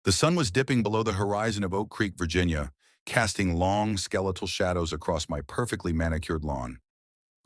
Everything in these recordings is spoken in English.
The sun was dipping below the horizon of Oak Creek, Virginia, casting long, skeletal shadows across my perfectly manicured lawn.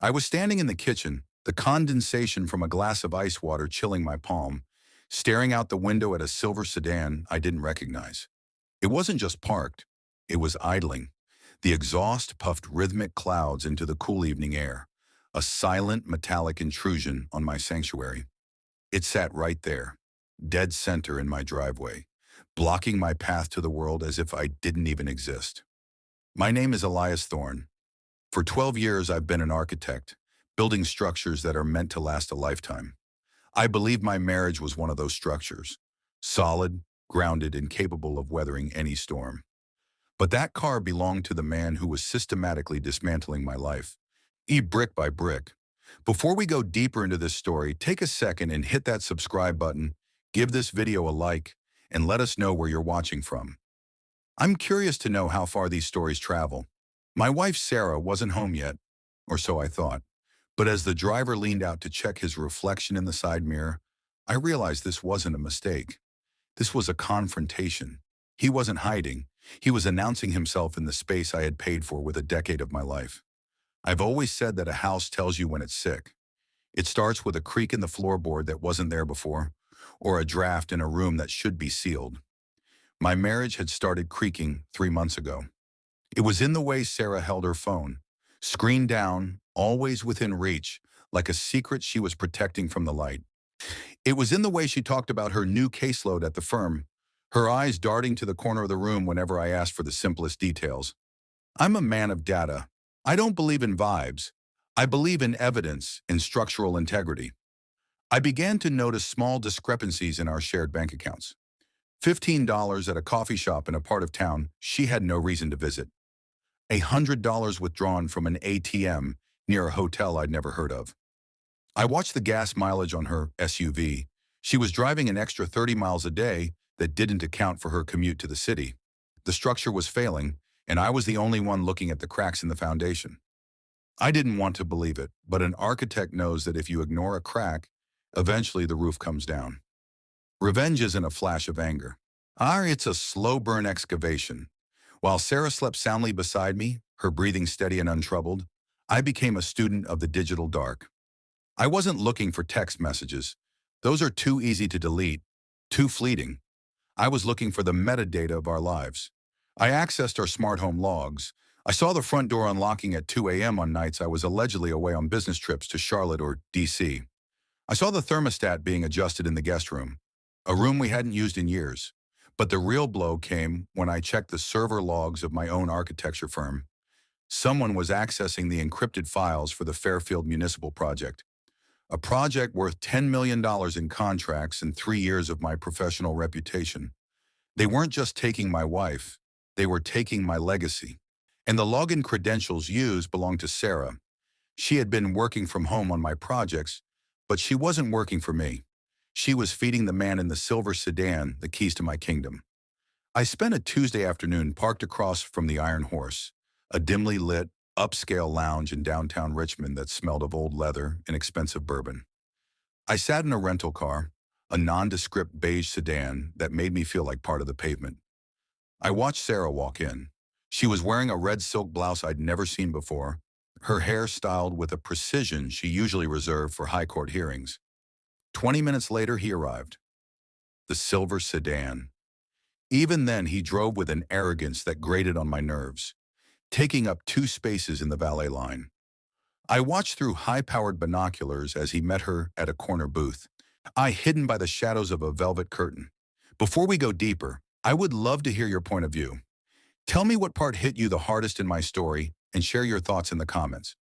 I was standing in the kitchen, the condensation from a glass of ice water chilling my palm, staring out the window at a silver sedan I didn't recognize. It wasn't just parked, it was idling. The exhaust puffed rhythmic clouds into the cool evening air, a silent metallic intrusion on my sanctuary. It sat right there, dead center in my driveway, blocking my path to the world as if I didn't even exist. My name is Elias Thorne. For 12 years, I've been an architect, building structures that are meant to last a lifetime. I believe my marriage was one of those structures, solid, grounded, and capable of weathering any storm. But that car belonged to the man who was systematically dismantling my life, brick by brick. Before we go deeper into this story, take a second and hit that subscribe button, give this video a like, and let us know where you're watching from. I'm curious to know how far these stories travel. My wife Sarah wasn't home yet, or so I thought. But as the driver leaned out to check his reflection in the side mirror, I realized this wasn't a mistake. This was a confrontation. He wasn't hiding. He was announcing himself in the space I had paid for with a decade of my life. I've always said that a house tells you when it's sick. It starts with a creak in the floorboard that wasn't there before, or a draft in a room that should be sealed. My marriage had started creaking 3 months ago. It was in the way Sarah held her phone, screen down, always within reach, like a secret she was protecting from the light. It was in the way she talked about her new caseload at the firm, her eyes darting to the corner of the room whenever I asked for the simplest details. I'm a man of data. I don't believe in vibes. I believe in evidence and structural integrity. I began to notice small discrepancies in our shared bank accounts. $15 at a coffee shop in a part of town she had no reason to visit. $100 withdrawn from an ATM near a hotel I'd never heard of. I watched the gas mileage on her SUV. She was driving an extra 30 miles a day that didn't account for her commute to the city. The structure was failing, and I was the only one looking at the cracks in the foundation. I didn't want to believe it, but an architect knows that if you ignore a crack, eventually the roof comes down. Revenge isn't a flash of anger. It's a slow burn excavation. While Sarah slept soundly beside me, her breathing steady and untroubled, I became a student of the digital dark. I wasn't looking for text messages. Those are too easy to delete, too fleeting. I was looking for the metadata of our lives. I accessed our smart home logs. I saw the front door unlocking at 2 a.m. on nights I was allegedly away on business trips to Charlotte or D.C. I saw the thermostat being adjusted in the guest room, a room we hadn't used in years. But the real blow came when I checked the server logs of my own architecture firm. Someone was accessing the encrypted files for the Fairfield Municipal Project, a project worth $10 million in contracts and 3 years of my professional reputation. They weren't just taking my wife, they were taking my legacy. And the login credentials used belonged to Sarah. She had been working from home on my projects, but she wasn't working for me. She was feeding the man in the silver sedan the keys to my kingdom. I spent a Tuesday afternoon parked across from the Iron Horse, a dimly lit, upscale lounge in downtown Richmond that smelled of old leather and expensive bourbon. I sat in a rental car, a nondescript beige sedan that made me feel like part of the pavement. I watched Sarah walk in. She was wearing a red silk blouse I'd never seen before, her hair styled with a precision she usually reserved for high court hearings. 20 minutes later, he arrived. The silver sedan. Even then, he drove with an arrogance that grated on my nerves, taking up 2 spaces in the valet line. I watched through high-powered binoculars as he met her at a corner booth, eye hidden by the shadows of a velvet curtain. Before we go deeper, I would love to hear your point of view. Tell me what part hit you the hardest in my story and share your thoughts in the comments.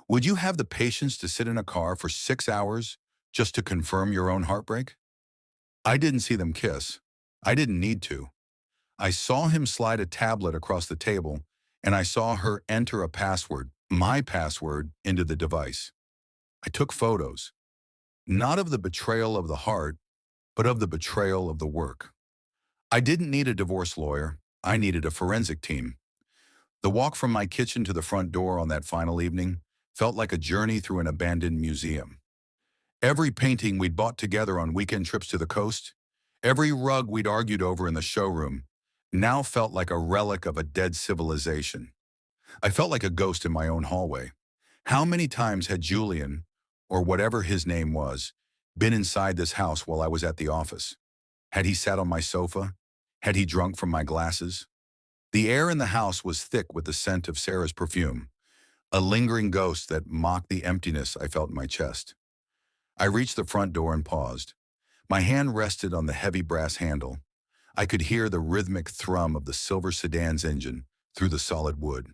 Would you have the patience to sit in a car for 6 hours just to confirm your own heartbreak? I didn't see them kiss. I didn't need to. I saw him slide a tablet across the table, and I saw her enter a password, my password, into the device. I took photos, not of the betrayal of the heart, but of the betrayal of the work. I didn't need a divorce lawyer. I needed a forensic team. The walk from my kitchen to the front door on that final evening felt like a journey through an abandoned museum. Every painting we'd bought together on weekend trips to the coast, Every rug we'd argued over in the showroom now felt like a relic of a dead civilization. I felt like a ghost in my own hallway. How many times had Julian, or whatever his name was, been inside this house while I was at the office? Had he sat on my sofa? Had he drunk from my glasses? The air in the house was thick with the scent of Sarah's perfume, a lingering ghost that mocked the emptiness I felt in my chest. I reached the front door and paused. My hand rested on the heavy brass handle. I could hear the rhythmic thrum of the silver sedan's engine through the solid wood.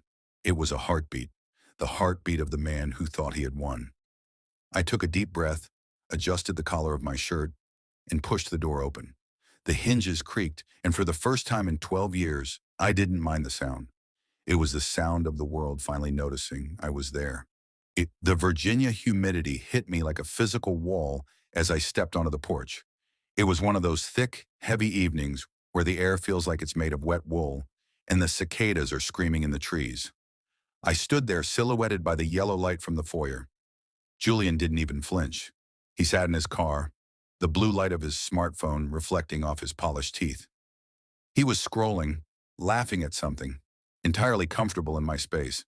It was a heartbeat, the heartbeat of the man who thought he had won. I took a deep breath, adjusted the collar of my shirt, and pushed the door open. The hinges creaked, and for the first time in 12 years, I didn't mind the sound. It was the sound of the world finally noticing I was there. The Virginia humidity hit me like a physical wall as I stepped onto the porch. It was one of those thick, heavy evenings where the air feels like it's made of wet wool, and the cicadas are screaming in the trees. I stood there silhouetted by the yellow light from the foyer. Julian didn't even flinch. He sat in his car, the blue light of his smartphone reflecting off his polished teeth. He was scrolling, laughing at something, entirely comfortable in my space.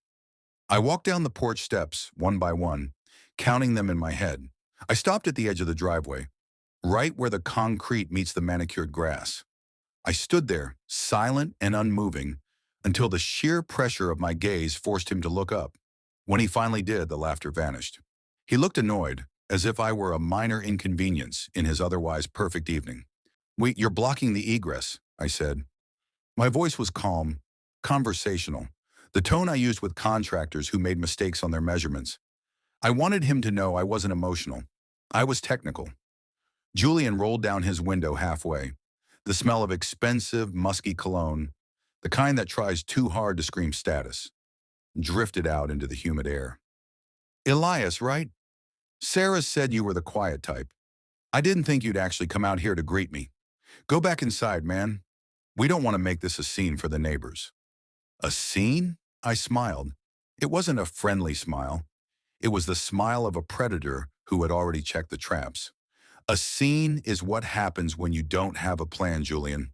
I walked down the porch steps, one by one, counting them in my head. I stopped at the edge of the driveway, right where the concrete meets the manicured grass. I stood there, silent and unmoving, until the sheer pressure of my gaze forced him to look up. When he finally did, the laughter vanished. He looked annoyed, as if I were a minor inconvenience in his otherwise perfect evening. "Wait, you're blocking the egress," I said. My voice was calm, conversational, the tone I used with contractors who made mistakes on their measurements. I wanted him to know I wasn't emotional. I was technical. Julian rolled down his window halfway. The smell of expensive, musky cologne, the kind that tries too hard to scream status, drifted out into the humid air. "Elias, right? Sarah said you were the quiet type. I didn't think you'd actually come out here to greet me. Go back inside, man. We don't want to make this a scene for the neighbors." "A scene?" I smiled. It wasn't a friendly smile. It was the smile of a predator who had already checked the traps. "A scene is what happens when you don't have a plan, Julian.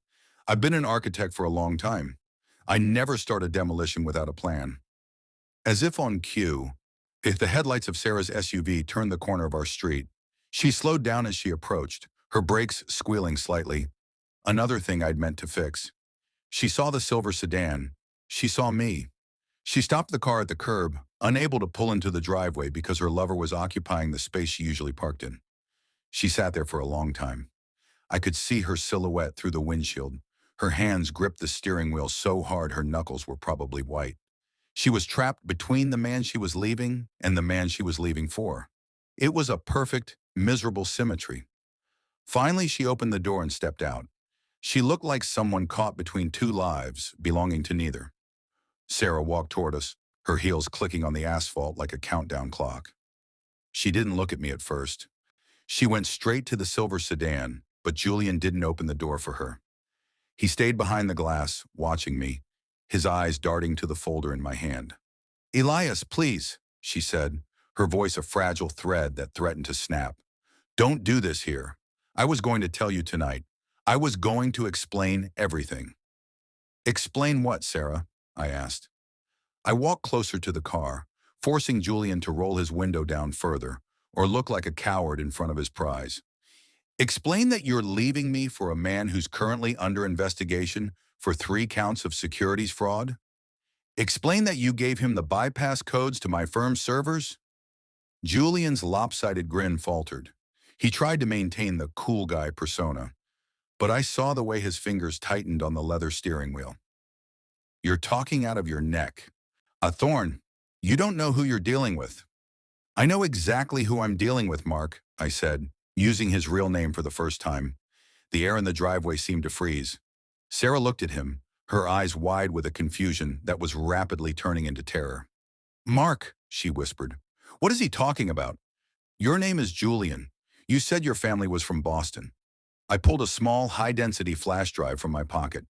I've been an architect for a long time. I never start a demolition without a plan." As if on cue, if the headlights of Sarah's SUV turned the corner of our street, she slowed down as she approached, her brakes squealing slightly. Another thing I'd meant to fix. She saw the silver sedan. She saw me. She stopped the car at the curb, unable to pull into the driveway because her lover was occupying the space she usually parked in. She sat there for a long time. I could see her silhouette through the windshield. Her hands gripped the steering wheel so hard her knuckles were probably white. She was trapped between the man she was leaving and the man she was leaving for. It was a perfect, miserable symmetry. Finally, she opened the door and stepped out. She looked like someone caught between two lives, belonging to neither. Sarah walked toward us, her heels clicking on the asphalt like a countdown clock. She didn't look at me at first. She went straight to the silver sedan, but Julian didn't open the door for her. He stayed behind the glass, watching me, his eyes darting to the folder in my hand. "Elias, please," she said, her voice a fragile thread that threatened to snap. "Don't do this here. I was going to tell you tonight. I was going to explain everything." "Explain what, Sarah?" I asked. I walked closer to the car, forcing Julian to roll his window down further, or look like a coward in front of his prize. "Explain that you're leaving me for a man who's currently under investigation for 3 counts of securities fraud? Explain that you gave him the bypass codes to my firm's servers?" Julian's lopsided grin faltered. He tried to maintain the cool guy persona, but I saw the way his fingers tightened on the leather steering wheel. "You're talking out of your neck. Thorne, you don't know who you're dealing with." "I know exactly who I'm dealing with, Mark," I said, using his real name for the first time. The air in the driveway seemed to freeze. Sarah looked at him, her eyes wide with a confusion that was rapidly turning into terror. "Mark," she whispered, "what is he talking about? Your name is Julian. You said your family was from Boston." I pulled a small, high-density flash drive from my pocket.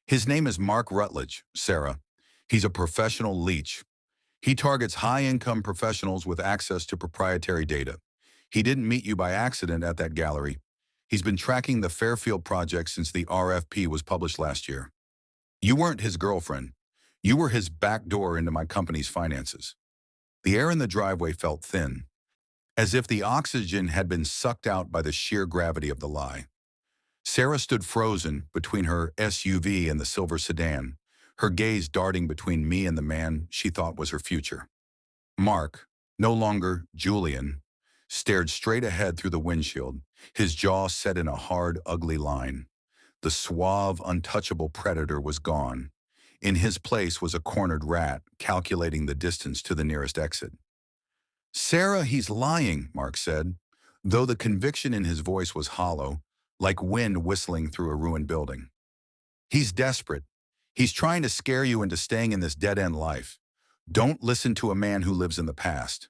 "His name is Mark Rutledge, Sarah. He's a professional leech. He targets high-income professionals with access to proprietary data. He didn't meet you by accident at that gallery. He's been tracking the Fairfield project since the RFP was published last year. You weren't his girlfriend. You were his back door into my company's finances. The air in the driveway felt thin, as if the oxygen had been sucked out by the sheer gravity of the lie. Sarah stood frozen between her SUV and the silver sedan, her gaze darting between me and the man she thought was her future. Mark, no longer Julian, stared straight ahead through the windshield, his jaw set in a hard, ugly line. The suave, untouchable predator was gone. In his place was a cornered rat, calculating the distance to the nearest exit. "Sarah, he's lying," Mark said, though the conviction in his voice was hollow, like wind whistling through a ruined building. "He's desperate. He's trying to scare you into staying in this dead-end life. Don't listen to a man who lives in the past."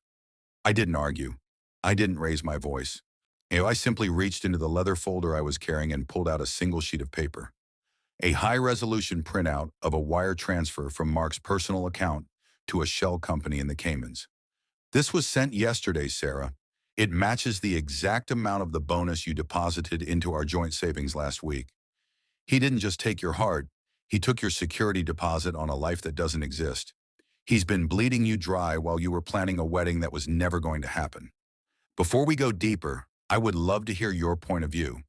I didn't argue. I didn't raise my voice. I simply reached into the leather folder I was carrying and pulled out a single sheet of paper. A high-resolution printout of a wire transfer from Mark's personal account to a shell company in the Caymans. "This was sent yesterday, Sarah. It matches the exact amount of the bonus you deposited into our joint savings last week. He didn't just take your heart, he took your security deposit on a life that doesn't exist. He's been bleeding you dry while you were planning a wedding that was never going to happen. Before we go deeper, I would love to hear your point of view.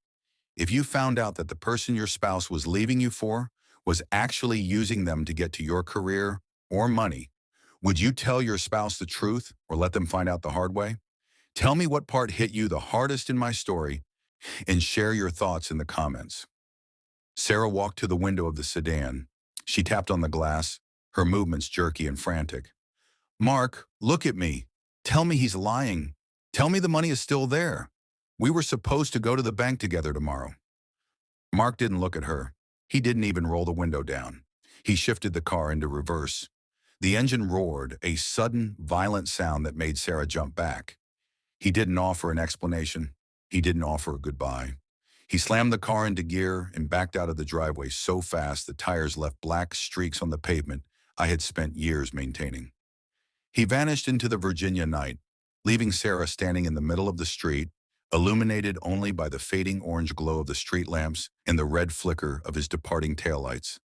If you found out that the person your spouse was leaving you for was actually using them to get to your career or money, would you tell your spouse the truth or let them find out the hard way? Tell me what part hit you the hardest in my story and share your thoughts in the comments." Sarah walked to the window of the sedan. She tapped on the glass, her movements jerky and frantic. "Mark, look at me. Tell me he's lying. Tell me the money is still there. We were supposed to go to the bank together tomorrow." Mark didn't look at her. He didn't even roll the window down. He shifted the car into reverse. The engine roared, a sudden, violent sound that made Sarah jump back. He didn't offer an explanation. He didn't offer a goodbye. He slammed the car into gear and backed out of the driveway so fast the tires left black streaks on the pavement I had spent years maintaining. He vanished into the Virginia night, leaving Sarah standing in the middle of the street, illuminated only by the fading orange glow of the street lamps and the red flicker of his departing taillights.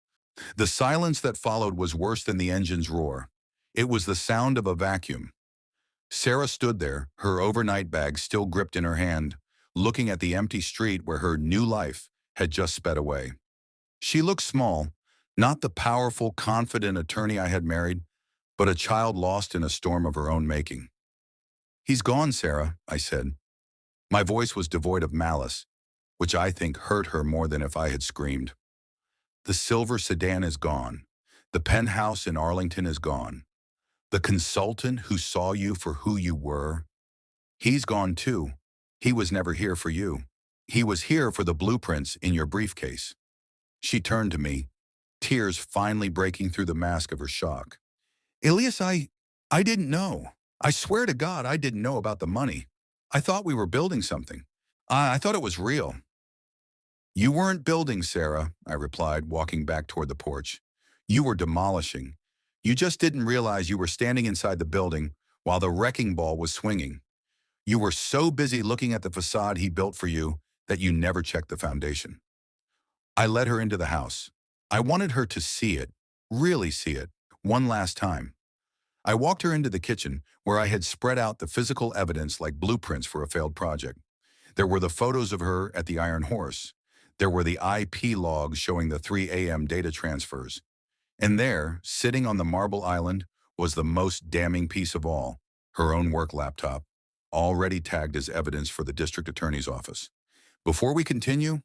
The silence that followed was worse than the engine's roar. It was the sound of a vacuum. Sarah stood there, her overnight bag still gripped in her hand, looking at the empty street where her new life had just sped away. She looked small, not the powerful, confident attorney I had married, but a child lost in a storm of her own making. "He's gone, Sarah," I said. My voice was devoid of malice, which I think hurt her more than if I had screamed. "The silver sedan is gone. The penthouse in Arlington is gone. The consultant who saw you for who you were, he's gone too. He was never here for you. He was here for the blueprints in your briefcase." She turned to me, tears finally breaking through the mask of her shock. "Elias, I didn't know. I swear to God, I didn't know about the money. I thought we were building something. I thought it was real." "You weren't building, Sarah," I replied, walking back toward the porch. "You were demolishing. You just didn't realize you were standing inside the building while the wrecking ball was swinging. You were so busy looking at the facade he built for you that you never checked the foundation." I led her into the house. I wanted her to see it, really see it, one last time. I walked her into the kitchen, where I had spread out the physical evidence like blueprints for a failed project. There were the photos of her at the Iron Horse. There were the IP logs showing the 3 a.m. data transfers. And there, sitting on the marble island, was the most damning piece of all, her own work laptop, already tagged as evidence for the district attorney's office. Before we continue,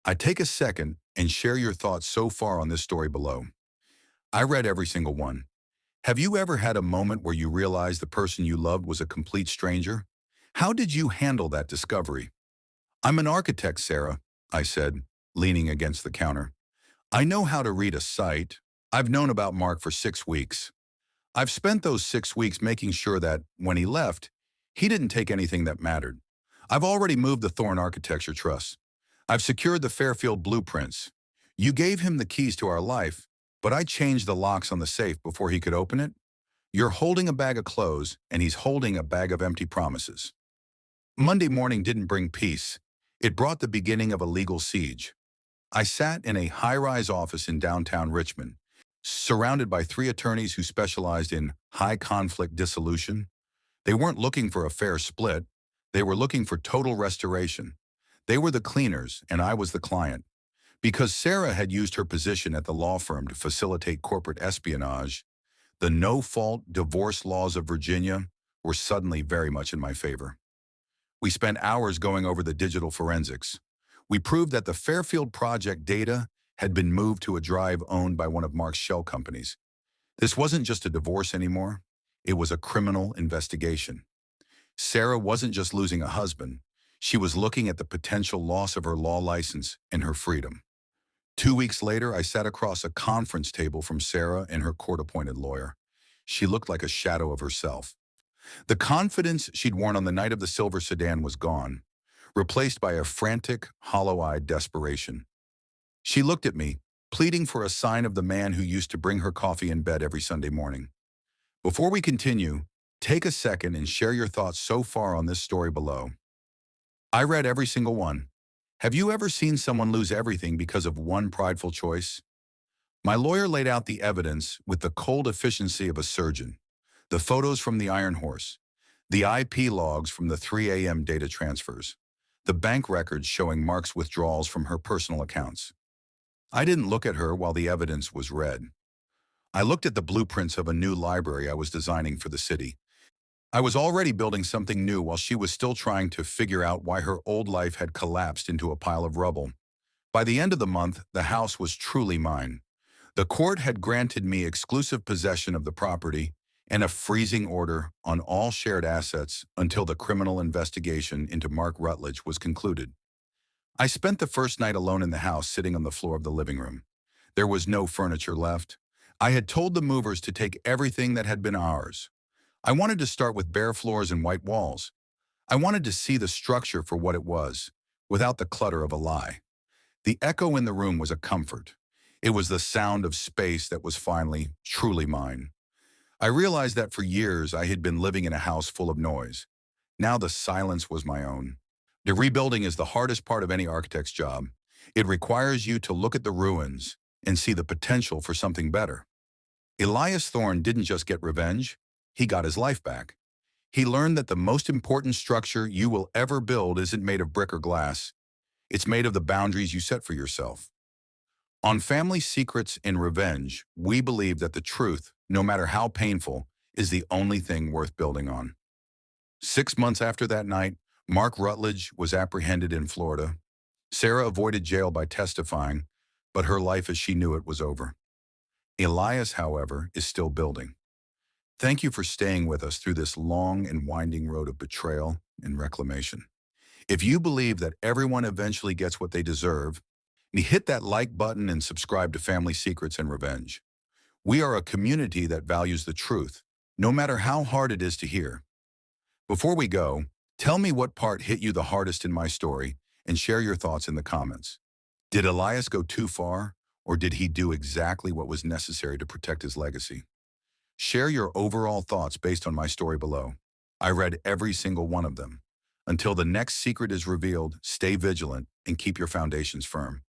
I take a second and share your thoughts so far on this story below. I read every single one. Have you ever had a moment where you realized the person you loved was a complete stranger? How did you handle that discovery? "I'm an architect, Sarah," I said, leaning against the counter. "I know how to read a site. I've known about Mark for 6 weeks. I've spent those 6 weeks making sure that, when he left, he didn't take anything that mattered. I've already moved the Thorne Architecture Trust. I've secured the Fairfield blueprints. You gave him the keys to our life, but I changed the locks on the safe before he could open it. You're holding a bag of clothes, and he's holding a bag of empty promises." Monday morning didn't bring peace. It brought the beginning of a legal siege. I sat in a high-rise office in downtown Richmond, surrounded by three attorneys who specialized in high-conflict dissolution. They weren't looking for a fair split. They were looking for total restoration. They were the cleaners, and I was the client. Because Sarah had used her position at the law firm to facilitate corporate espionage, the no-fault divorce laws of Virginia were suddenly very much in my favor. We spent hours going over the digital forensics. We proved that the Fairfield project data had been moved to a drive owned by one of Mark's shell companies. This wasn't just a divorce anymore. It was a criminal investigation. Sarah wasn't just losing a husband. She was looking at the potential loss of her law license and her freedom. 2 weeks later, I sat across a conference table from Sarah and her court-appointed lawyer. She looked like a shadow of herself. The confidence she'd worn on the night of the silver sedan was gone, replaced by a frantic, hollow-eyed desperation. She looked at me, pleading for a sign of the man who used to bring her coffee in bed every Sunday morning. Before we continue, take a second and share your thoughts so far on this story below. I read every single one. Have you ever seen someone lose everything because of one prideful choice? My lawyer laid out the evidence with the cold efficiency of a surgeon. The photos from the Iron Horse, the IP logs from the 3 a.m. data transfers, the bank records showing Mark's withdrawals from her personal accounts. I didn't look at her while the evidence was read. I looked at the blueprints of a new library I was designing for the city. I was already building something new while she was still trying to figure out why her old life had collapsed into a pile of rubble. By the end of the month, the house was truly mine. The court had granted me exclusive possession of the property and a freezing order on all shared assets until the criminal investigation into Mark Rutledge was concluded. I spent the first night alone in the house, sitting on the floor of the living room. There was no furniture left. I had told the movers to take everything that had been ours. I wanted to start with bare floors and white walls. I wanted to see the structure for what it was, without the clutter of a lie. The echo in the room was a comfort. It was the sound of space that was finally, truly mine. I realized that for years I had been living in a house full of noise. Now the silence was my own. The rebuilding is the hardest part of any architect's job. It requires you to look at the ruins and see the potential for something better. Elias Thorne didn't just get revenge, he got his life back. He learned that the most important structure you will ever build isn't made of brick or glass. It's made of the boundaries you set for yourself. On Family Secrets and Revenge, we believe that the truth, no matter how painful, is the only thing worth building on. 6 months after that night, Mark Rutledge was apprehended in Florida. Sarah avoided jail by testifying, but her life as she knew it was over. Elias, however, is still building. Thank you for staying with us through this long and winding road of betrayal and reclamation. If you believe that everyone eventually gets what they deserve, hit that like button and subscribe to Family Secrets and Revenge. We are a community that values the truth, no matter how hard it is to hear. Before we go, tell me what part hit you the hardest in my story and share your thoughts in the comments. Did Elias go too far, or did he do exactly what was necessary to protect his legacy? Share your overall thoughts based on my story below. I read every single one of them. Until the next secret is revealed, stay vigilant and keep your foundations firm.